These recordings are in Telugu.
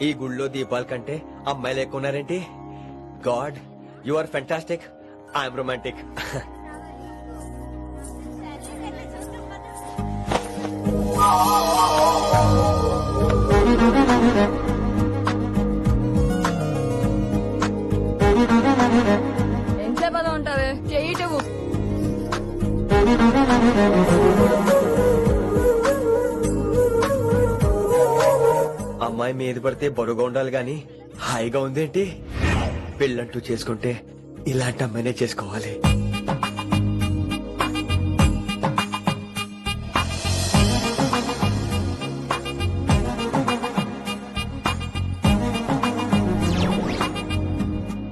ఈ గుళ్ళో దీపాల కంటే అమ్మాయిలు ఎక్కువ ఉన్నారేంటి? God, you are fantastic, I'm romantic. ఎంతసేపు అలా ఉంటావే? చెయ్యటవు. అమ్మాయి మీద పడితే బరువుగా ఉండాలి గాని హాయిగా ఉందేంటి? పెళ్ళంటూ చేసుకుంటే ఇలాంటి అమ్మాయినే చేసుకోవాలి.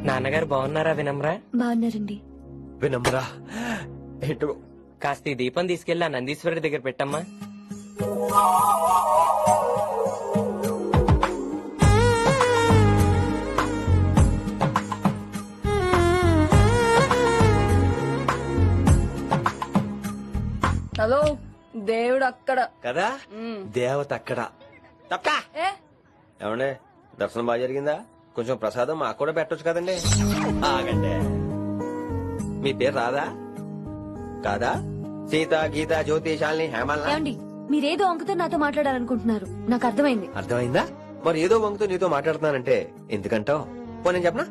నాన్నగారు బాగున్నారా వినమ్రా? బాగున్నారండి. వినమ్రా ఏంటో కాస్త ఈ దీపం తీసుకెళ్లి ఆ నందీశ్వరుడి దగ్గర పెట్టమ్మా. హలో, దేవుడు అక్కడ. కదా, దేవత అక్కడ. తప్ప ఏ ఏమండే, దర్శనం బాగా జరిగిందా? కొంచెం ప్రసాదం మాకు కూడా పెట్టొచ్చు కదండి. ఆగండి, మీ పేరు రాదా? కాదా? సీత, గీత, జ్యోతి, శాలిని, హేమల్నా? ఏమండి, మీరేదో అంకుతో నాతో మాట్లాడాలనుకుంటున్నారు, నాకు అర్థమైంది. అర్థమైందా? మరి ఏదో వంగుతో నీతో మాట్లాడుతున్నానంటే ఎందుకంటావు? నేను చెప్పనా?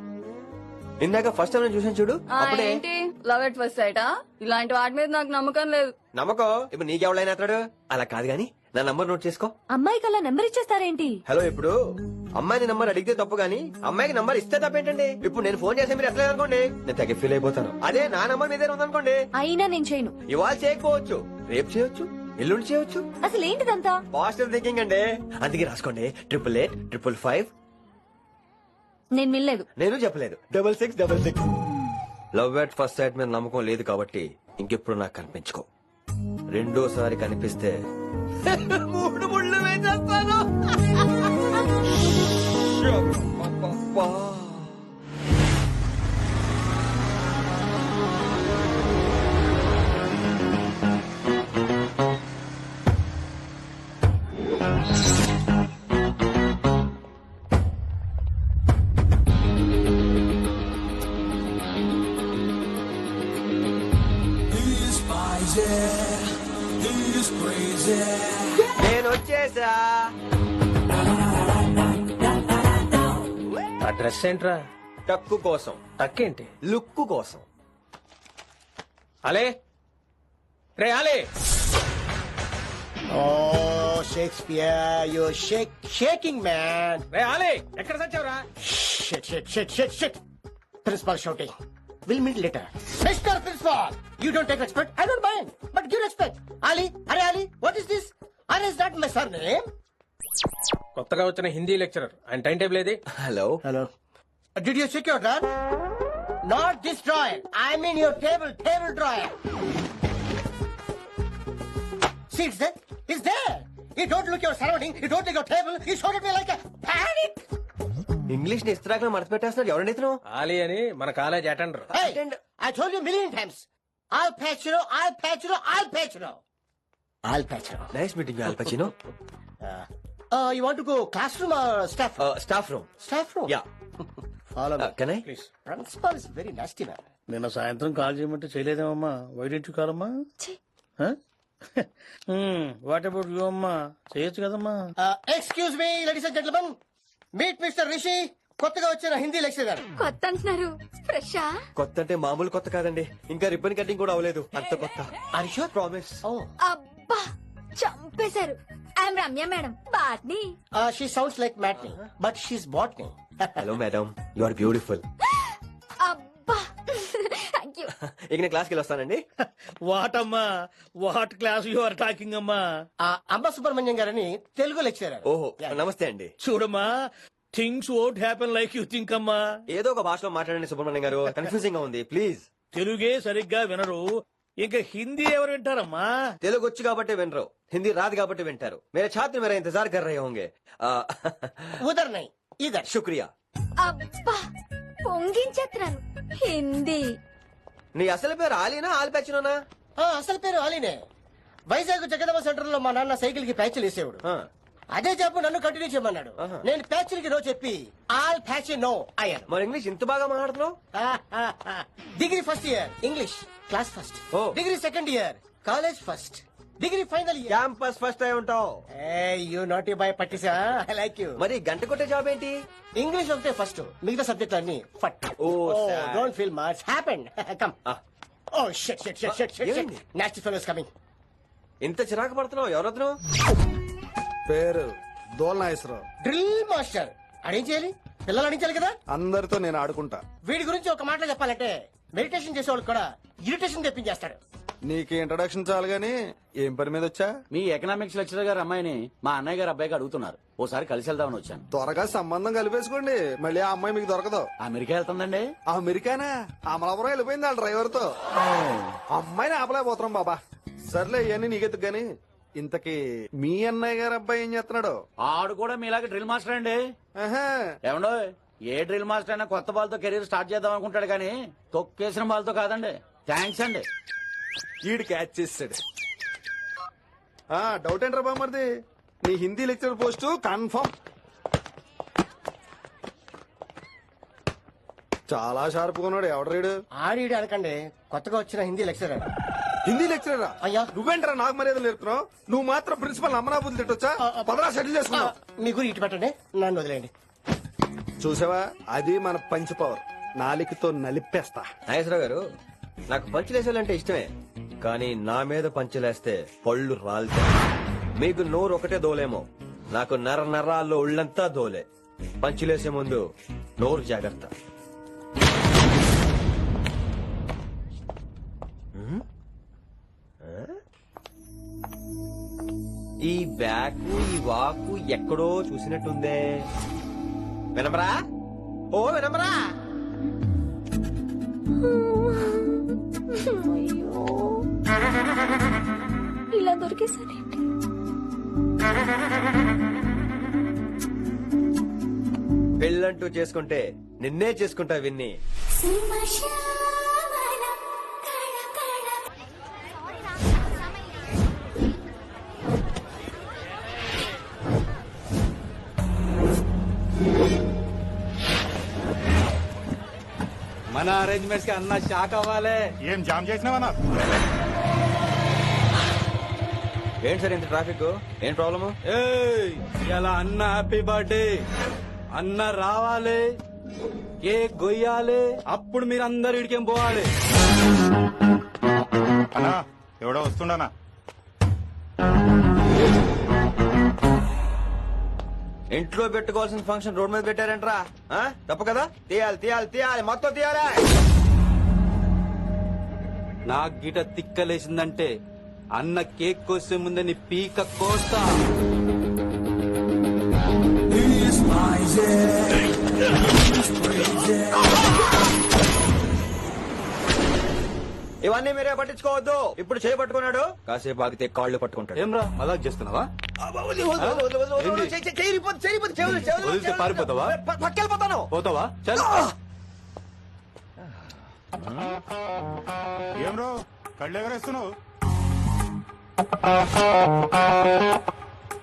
ఇందాక ఫస్ట్ టైం నేను చూసాను చూడు, ఆ, అప్పుడే. ఏంటి లవ్ ఎట్ ఫస్ట్ సైటా? ఇలాంటి వాటి మీద నాకు నమ్మకం లేదు. నమ్మకం ఇప్పుడు నీకెవడైనా అతడు? అలా కాదు గాని నా నంబర్ నోట్ చేసుకో. అమ్మాయికి అలా నెంబర్ ఇచ్చేస్తారేంటి? హలో, ఇప్పుడు అమ్మాయిని నంబర్ అడిగితే తప్పు గానీ అమ్మాయికి నంబర్ ఇస్తే తప్పేంటండి? ఇప్పుడు నేను ఫోన్ చేస్తే మీరు ఎట్లా అనుకోండి, నేను తగ్గ ఫీల్ అయిపోతాను. అదే నా నంబర్ మీదే ఉందనుకోండి, అయినా నేను చేయను. ఇవాళ చేయకపోవచ్చు, రేపు చేయొచ్చు, ఎల్లుండి చేయొచ్చు. అసలు ఏంటిదంతా? పాజిటివ్ థింకింగ్ అండి. అందుకే రాసుకోండి 888 నేను వినలేదు. నేను చెప్పలేదు 6666. లవ్ ఎట్ ఫస్ట్ సైట్ మీద నమ్మకం లేదు కాబట్టి ఇంకెప్పుడు నాకు కనిపించుకో. రెండోసారి కనిపిస్తే 3 ముళ్ళు వేసేస్తాను. అబ్బబ్బబ్బా. నేను వచ్చేసా. ఆ డ్రెస్ ఏంట్రా? టక్కు కోసం, టక్కేంటి? లుక్కు కోసం. అలే రే అలే. Oh, Shakespeare, you're shaking, man. రే అలే, ఎక్కడ సచ్చావురా? Shit. Principal shouting. We'll meet later. Mr. Principal, you don't take respect. I don't mind, but give respect. Ali, what is this? Ali, is that my surname? కొత్తగా వచ్చిన హిందీ లెక్చరర్, ఆయన టైం టేబుల్ ఏది? Hello. Did you check your drawer? Not this drawer. I mean your table drawer. See, it's there. You don't look your surrounding. You don't look your table. You showed at me like a panic. English ని ఇస్త్రాకులు మడత పెట్టేస్తున్నారు. ఎవరండి ఇతను? ఆలీ అని మన college attender. Hey, I told you a million times. I'll patch you. Nice meeting Al Pacino. You want to go classroom or staff room? Staff room. Staff room? Yeah. Follow me. Can I? Please. Principal is very nasty, man. నిన్న సాయంత్రం కాల్ చేయమంటే చేయలేదేమమ్మా? వైడెంట్ కాలమ్మా? వాట్ అబౌట్ యూ అమ్మా? చేయొచ్చు కదమ్మా? Excuse me, ladies and gentlemen. Meet Mr. Rishi. కొత్తగా వచ్చిన హిందీ లెక్చరర్. కొత్త అంటున్నారు, ఫ్రెషా? కొత్త అంటే మామూలు కొత్త కాదండి, ఇంకా రిబ్బన్ కటింగ్ కూడా అవ్వలేదు, అంత కొత్త. Are you sure? Promise. Oh. అబ్బా, చంపేశారు. I'm Ramya madam, botany. She sounds like Matney, but she's botany. Hello madam, you are beautiful. అబ్బా, థ్యాంక్ యూ. ఇక నేను క్లాస్కి వస్తానండి. వాట్ అమ్మా? What class you are talking అమ్మా? అంబ సుబ్రహ్మణ్యం గారని తెలుగు లెక్చరర్. ఓహో, నమస్తే అండి. చూడమ్మా, things won't happen like you think అమ్మా. ఏదో ఒక భాషలో మాట్లాడండి సుబ్రహ్మణ్యం గారు, కన్ఫ్యూజింగ్ గా ఉంది, ప్లీజ్. తెలుగే సరిగ్గా వినరు, ఇంకా హిందీ ఎవరు వింటారమ్మా? తెలుగు వచ్చు కాబట్టి వినరు, హిందీ రాదు కాబట్టి వింటారు. మేరే ఛాత్ర మేరా ఇంతజార్ కర్ రహే హోంగే. ఉదర్ నై ఇదర్. శుక్రియా. అబ్బా, పొంగించేస్తున్నాను. హిందీ. నీ అసలు పేరు ఆలీనా ఆల్పచ్చినోనా? అసలు పేరు అలీనే. వైజాగ్ జగదమ్మ సెంటర్ లో మా నాన్న సైకిల్ కి ప్యాచ్లు వేసేవాడు. అదే చెప్పు నన్ను కంటిన్యూ చేయమన్నాడు. ఆహా. నేను ప్యాచ్కి నో చెప్పి ఆల్ ప్యాచ్ నో అయ్యాను. మరి ఇంగ్లీష్ ఇంత బాగా మాట్లాడుతున్నావు? Degree first year English class first. Oh. Degree second year college first. Degree final year campus first అయి ఉంటావు. యూ నాట్ బాయ్ పట్టిసా. I like you. మరి గంట కొట్టే జాబ్ ఏంటి? ఇంగ్లీష్ ఒకటే ఫస్ట్, మిగతా సబ్జెక్ట్ అన్ని ఫట్. Oh, sad. Don't feel much happen. Come. Ah. Oh shit shit shit shit shit. ఏమైంది? Next fellows coming. ఇంత చిరాకు పడుతున్నావు? ఎవరొద్దు? పేరు దోల్నాగేశ్వరరావు. Drill master. అడేం చేయాలి? పిల్లలు అడించాలి కదా. అందరితో నేను ఆడుకుంటా. వీడి గురించి ఒక మాటలో చెప్పాలంటే మెడిటేషన్ చేసేవాళ్ళు కూడా ఇరిటేషన్ తెప్పించేస్తాడు. నీకు ఇంట్రడక్షన్ చాలు గాని ఏం పని మీద వచ్చా? మీ ఎకనామిక్స్ లెక్చరర్ గారు అమ్మాయిని మా అన్నయ్య గారు అబ్బాయికి అడుగుతున్నారు. ఓసారి కలిసి వెళ్దామని వచ్చాను. త్వరగా సంబంధం కలిపేసుకోండి, మళ్ళీ ఆ అమ్మాయి మీకు దొరకదు. అమెరికా వెళ్తుందండి. అమెరికానా? అమలాపురం వెళ్ళిపోయింది ఆ డ్రైవర్ తో. అమ్మాయిని ఆపలేకపోతున్నాం బాబా. సర్లే ఇవన్నీ నీకెత్తుకు గాని ఇంతకీ మీ అన్నయ్య గారు అబ్బాయి ఏం చేస్తున్నాడు? ఆడు కూడా మీలాగే డ్రిల్ మాస్టర్ అండి. ఆహా. ఏమండో ఏ డ్రిల్ మాస్టర్ అయినా కొత్త బాల్తో కెరీర్ స్టార్ట్ చేద్దాం అనుకుంటాడు కానీ తొక్కేసిన బాల్తో కాదండి. థ్యాంక్స్ అండి. ఈడు క్యాచ్ చేసాడు. డౌట్ ఏంట్రా బామ్మర్ది? నీ హిందీ లెక్చర్ పోస్ట్ కన్ఫర్మ్. చాలా షార్ప్ ఉన్నాడు. ఎవడరీడు? ఆడిడు అనకండి, కొత్తగా వచ్చిన హిందీ లెక్చరర్. హిందీ లెక్చరరా? అయ్యా. నువ్వేంట్రా నాకు మర్యాద నేర్పుతున్నావు? నువ్వు మాత్రం ప్రిన్సిపల్ అమ్మనాబుద్ధి తిట్టొచ్చా? పదరా సెటిల్ చేసుకున్నావు. మీ గురి ఇటు పెట్టండి, నన్ను వదిలేయండి. చూసావా, అది మన పంచ్ పవర్. నాలికతో నలిపేస్తా. నాగేశ్వరరావు గారు, నాకు పంచులేసాలంటే ఇష్టమే, కానీ నా మీద పంచులేస్తే పళ్ళు రాలుతాయి. మీకు నోరు ఒకటే దోలేమో, నాకు నరాల్లో ఉళ్ళంతా దోలే. పంచులేసే ముందు నోరు జాగ్రత్త. ఈ బ్యాకు ఈ వాకు ఎక్కడో చూసినట్టుందే. వినమరా? ఓ వినమరా? ఇలా దొరికేసానేంటి? పెళ్ళంటూ చేసుకుంటే నిన్నే చేసుకుంటా విన్ని. మన అరేంజ్మెంట్స్ కి అన్న షాక్ అవ్వాలి. ఏం జామ్ చేసినావన్నా? ఏంటి సార్ ఇంత ట్రాఫిక్? ఏం ప్రాబ్లము? ఇలా అన్న హ్యాపీ బర్త్డే. అన్న రావాలి, కేక్ గొయ్యాలి, అప్పుడు మీరు అందరు ఇడికేం పోవాలి. అన్నా ఎవడో వస్తుండనా? ఇంట్లో పెట్టుకోవాల్సిన ఫంక్షన్ రోడ్ మీద పెట్టారంట్రా. తప్పు కదా? తీయాలి తీయాలి తీయాలి, మొత్తం తీయాలి. నాకు గిట తిక్కలేసిందంటే అన్న కేక్ కోసే ముందే నీ పీక కోస్తా. ఇవన్నీ మీరే పట్టించుకోవద్దు. ఇప్పుడు చేయి పట్టుకున్నాడు, కాసేపు ఆగితే కాళ్ళు పట్టుకుంటాడు. ఏమ్రా మజాక్ చేస్తున్నావా? వదిలితే పారిపోతావా? పక్కెళ్ళిపోతాను. పోతావా? చల్. ఏం రో కళ్ళు ఎగరేస్తున్నావు?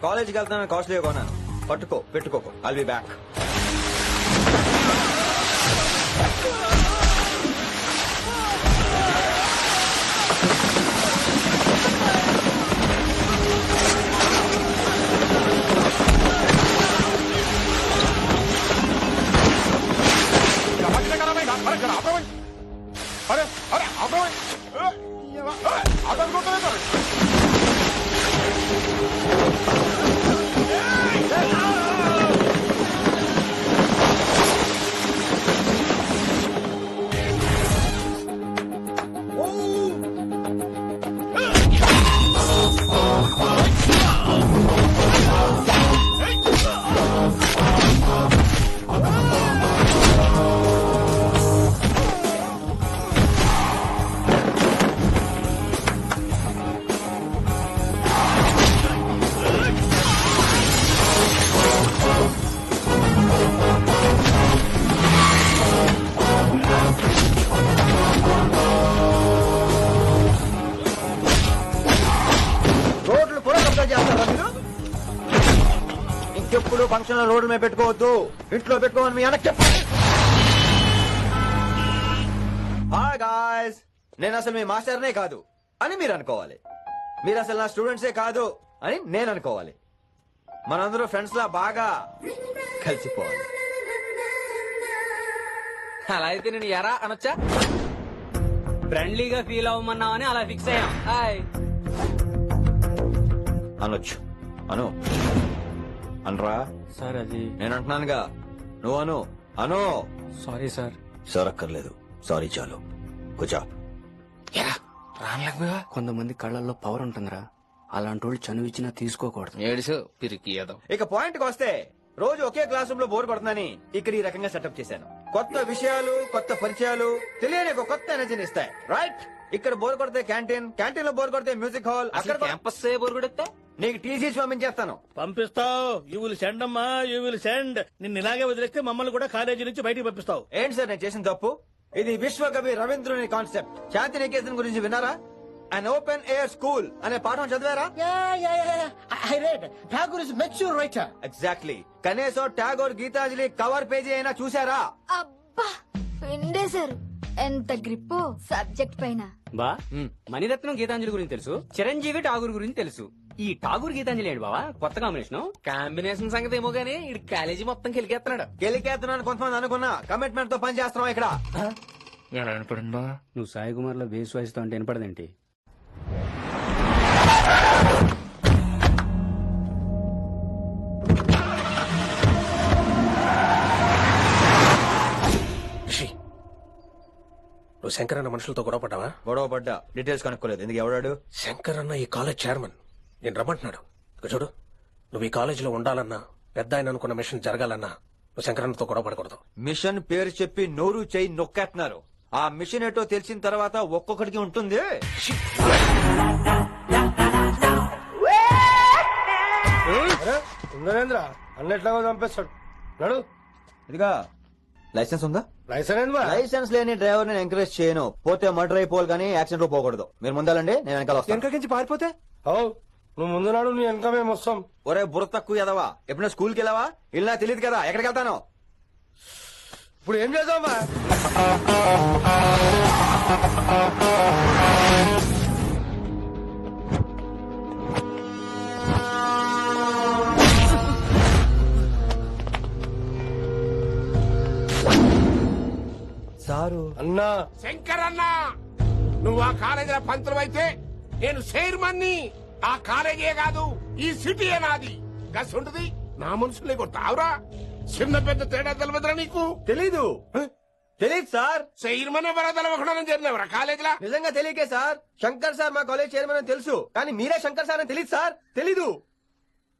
కాలేజీకి వెళ్తాను, కాస్ట్లీ కొన్నాను. పట్టుకో, పెట్టుకోకు. I'll be back. అరే అరే అబ్రమై ఫంక్షన్ లో రోడ్డు మీద పెట్టుకోవద్దు, ఇంట్లో పెట్టుకోమని మీ అన్నకి చెప్పండి. హాయ్ గాయ్స్, నేను అసలు మీ మాస్టర్నే కాదు అని మీరు అనుకోవాలి. మీరు అసలు నా స్టూడెంట్సే కాదు అని నేను అనుకోవాలి. మనందరూ ఫ్రెండ్స్ లా బాగా కలిసిపోవాలి. అలా అయితే నేను ఎరా అనొచ్చా? ఫ్రెండ్లీగా ఫీల్ అవ్వమన్నావని అలా ఫిక్స్ అయ్యాం. హాయ్ అనొచ్చు. అను అనరా సార్, అది నేను అంటున్నానుగా, నువ్వు అను. అను. Sorry sir. సార్ అక్కర్లేదు, సారీ చాలు. కూర్చో. కొంతమంది కళ్ళల్లో పవర్ ఉంటుందిరా, అలాంటి వాళ్ళు చనువిచ్చినా తీసుకోకూడదు. ఏడుసు పిరికి ఏదో. ఇక పాయింట్ కి వస్తే, రోజు ఒకే క్లాస్ రూమ్ లో బోర్ కొడుతుందని ఇక్కడ ఈ రకంగా సెటప్ చేశాను. కొత్త విషయాలు, కొత్త పరిచయాలు తెలియని ఒక కొత్త ఎనర్జీని ఇస్తాయి. రైట్? ఇక్కడ బోర్ కొడితే క్యాంటీన్, క్యాంటీన్ లో బోర్ కొడితే మ్యూజిక్ హాల్, అక్కడ క్యాంపస్ బోర్ కొడితే నీకు టీసీస్ పంపించేస్తాను. పంపిస్తావు. యూ విల్ సెండ్ అమ్మా, యూ విల్ సెండ్. నిన్ను ఇలాగే వదిలేస్తే మమ్మల్ని కూడా కాలేజీ నుంచి బయటికి పంపిస్తావు. ఏంటి సార్ నేను చేసిన తప్పు? ఇది విశ్వకవి రవీంద్రుని కాన్సెప్ట్. శాంతి నికేతన్ గురించి విన్నారా? అన్ ఓపెన్ ఎయిర్ స్కూల్ అనే పాఠం చదివారా? I read. Tagore is a mature writer. Exactly. కనీసం టాగోర్ గీతాంజలి కవర్ పేజీ అయినా చూసారా? అబ్బా పిండేశారు. ఎంత గ్రిప్పు సబ్జెక్ట్ పైన. బా మణిరత్నం గీతాంజలి గురించి తెలుసు, చిరంజీవి ఠాగూర్ గురించి తెలుసు. ఈ ఠాగూర్ గీతాంజలి ఏంటి బావా కొత్త కాంబినేషన్? కాంబినేషన్ సంగతి ఏమో గానీ ఇడు కాలేజీ మొత్తం కెలికేస్తున్నాడు. గెలికేస్తున్నాను కొంతమంది అనుకున్నా, కమిట్మెంట్ తో పని చేస్తున్నాం ఇక్కడ. ఎలా వినపడింది బా? నువ్వు సాయి కుమార్ లో బేస్ వాయిస్తో అంటే వినపడదేంటి? నువ్వు శంకర్ అన్న మనుషులతో గొడవ పడ్డావా? గొడవ పడ్డా, డీటెయిల్స్ కనుక్కోలేదు. ఎందుకు? ఎవడాడు? శంకర్ అన్న ఈ కాలేజ్ చైర్మన్. నేను రమ్మంటున్నాడు. ఇక చూడు, నువ్వు ఈ కాలేజీలో ఉండాలన్నా, పెద్ద ఆయన అనుకున్న మిషన్ జరగాలన్నా నువ్వు శంకర్ అన్నతో గొడవ పడకూడదు. మిషన్ పేరు చెప్పి నోరు చేయి నొక్కేస్తున్నారు. ఆ మిషన్ ఏటో తెలిసిన తర్వాత ఒక్కొక్కడికి ఉంటుంది. ఉందనేంద్ర అన్నెట్లాగో చంపేస్తాడు. నడు. ఇదిగా లైసెన్స్ ఉందా? లైసెన్స్ లైసెన్స్ లేని డ్రైవర్ నేను ఎంకరేజ్ చేయను. పోతే మర్డర్ అయిపోవాలి కానీ యాక్సిడెంట్ లో పోకూడదు. మీరు ముందాలండి, నేను వెనకాల వస్తాను. వెనక నుంచి పారిపోతే నువ్వు ముందు నాడు నీ వెనక మేము వస్తాం. ఒరే బుర్ర తక్కువ ఎదవా, ఎప్పుడైనా స్కూల్కి వెళ్ళావా? ఇలా తెలియదు కదా ఎక్కడికి వెళ్తాను. ఇప్పుడు ఏం చేద్దామా? సారు అన్నా శంకర్ అన్న, నువ్వు ఆ కాలేజీలో పంతులు అయితే నేను చైర్మన్ని. ఆ కాలేజీ కాదు, ఈ సిటీయే నాది. గస్ ఉంటుంది నా మనుషులే కొట్టావురా. చిన్న పెద్ద తేడా తెలవదురా నీకు? తెలీదు. తెలీదు సార్. చైర్మన్ ఎవరో తెలవకుండా చేరినవరా కాలేజీలా? నిజంగా తెలియకే సార్. శంకర్ సార్ మా కాలేజ్ చైర్మన్ అని తెలుసు, కానీ మీరే శంకర్ సార్ అని తెలియదు సార్. తెలీదు.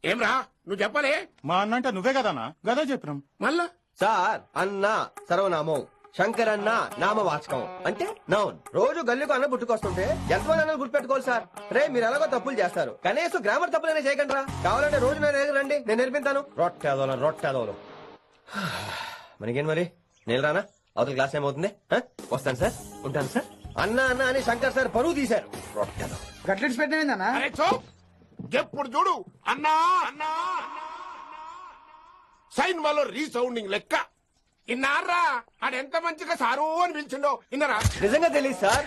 ఏమ్రా నువ్వు చెప్పలే? మా అన్న అంటే నువ్వే కదన్నా, గదా చెప్పినాం. మళ్ళా సార్ అన్న సర్వనామం, శంకర్ అన్న నామవాచకం అంటే నౌన్. రోజు గల్లీకు అన్న పుట్టుకొస్తుంటే ఎంతమంది అన్నలు గుర్తుపెట్టుకోవాలి సార్. రే మీరు ఎలాగో తప్పులు చేస్తారు, కనీసం గ్రామర్ తప్పులైనా చేయకండి రా. కావాలంటే రోజు నా దగ్గర రండి, నేను నేర్పిస్తాను. రొట్టెదోలం. మనకేం మరి, నేను రానా? అవతల క్లాస్ ఏమవుతుంది? వస్తాను సార్, ఉంటాను సార్. అన్న అన్న అని శంకర్ సార్ పరువు తీశారు. రొట్టెదో గట్లెట్స్ పెట్టినా అరే చో, ఎప్పుడు చూడు అన్నా అన్నా. సైన్ వాళ్ళు రీసౌండింగ్ లెక్క. ఇన్నారా ఆడెంత మంచిగా సారు అని పిలిచిండో ఇన్నరా? నిజంగా తెలియదు సార్.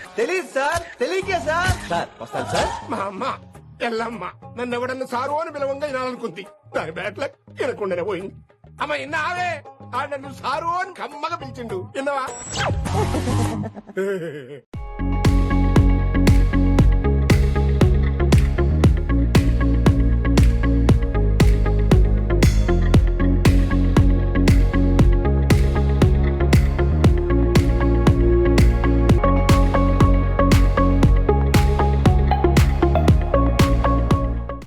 తెలియకే సార్. సార్ వస్తాను సార్. మా అమ్మ ఎల్లమ్మ నన్ను ఎవడన్నా సారు అని పిలవంగా వినాలనుకుంది. దాని బ్యాట్ల వినకుండానే పోయింది. అమ్మ ఇన్నావే, ఆడ నన్ను సారు అని కమ్మగా పిలిచిండు. విన్నవా?